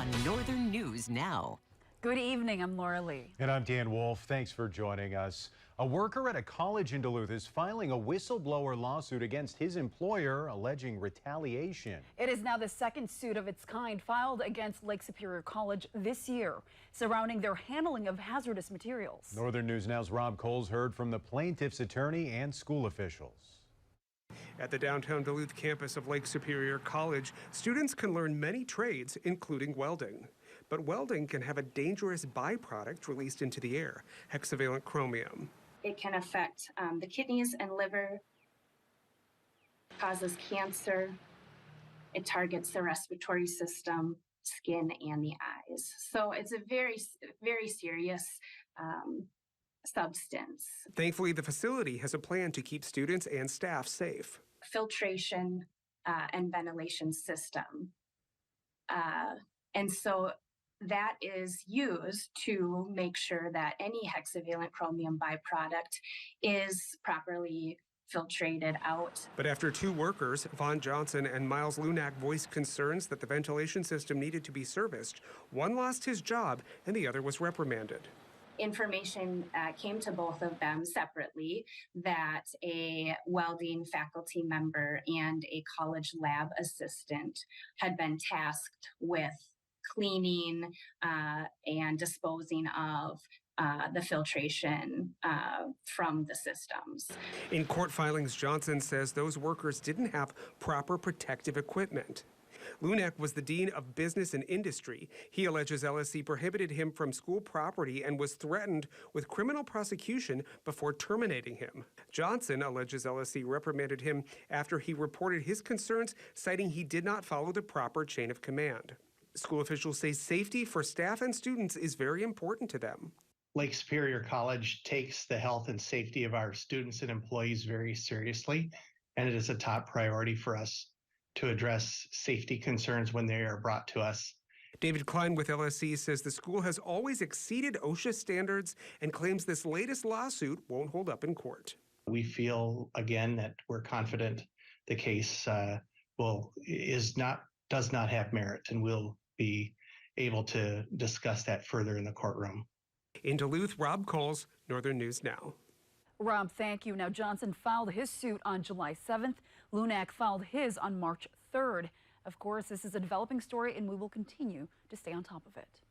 on Northern News Now. Good evening, I'm Laura Lee. And I'm Dan Wolf. Thanks for joining us. A worker at a college in Duluth is filing a whistleblower lawsuit against his employer, alleging retaliation. It is now the second suit of its kind filed against Lake Superior College this year, surrounding their handling of hazardous materials. Northern News Now's Rob Coles heard from the plaintiff's attorney and school officials. At the downtown Duluth campus of Lake Superior College, students can learn many trades, including welding. But welding can have a dangerous byproduct released into the air, hexavalent chromium. It can affect the kidneys and liver, causes cancer. It targets the respiratory system, skin, and the eyes. So it's a very, very serious substance. Thankfully, the facility has a plan to keep students and staff safe. Filtration and ventilation system. And so that is used to make sure that any hexavalent chromium byproduct is properly filtrated out. But after two workers, Vaughn Johnson and Miles Lunak, voiced concerns that the ventilation system needed to be serviced, one lost his job and the other was reprimanded. Information came to both of them separately that a welding faculty member and a college lab assistant had been tasked with cleaning and disposing of the filtration from the systems. In court filings, Johnson says those workers didn't have proper protective equipment. Lunak was the dean of business and industry. He alleges LSC prohibited him from school property and was threatened with criminal prosecution before terminating him. Johnson alleges LSC reprimanded him after he reported his concerns, citing he did not follow the proper chain of command. School officials say safety for staff and students is very important to them. Lake Superior College takes the health and safety of our students and employees very seriously, and it is a top priority for us to address safety concerns when they are brought to us. David Klein with LSC says the school has always exceeded OSHA standards and claims this latest lawsuit won't hold up in court. We feel, again, that we're confident the case does not have merit, and we'll be able to discuss that further in the courtroom. In Duluth, Rob Coles, Northern News Now. Rob, thank you. Now, Johnson filed his suit on July 7th. Lunak filed his on March 3rd. Of course, this is a developing story, and we will continue to stay on top of it.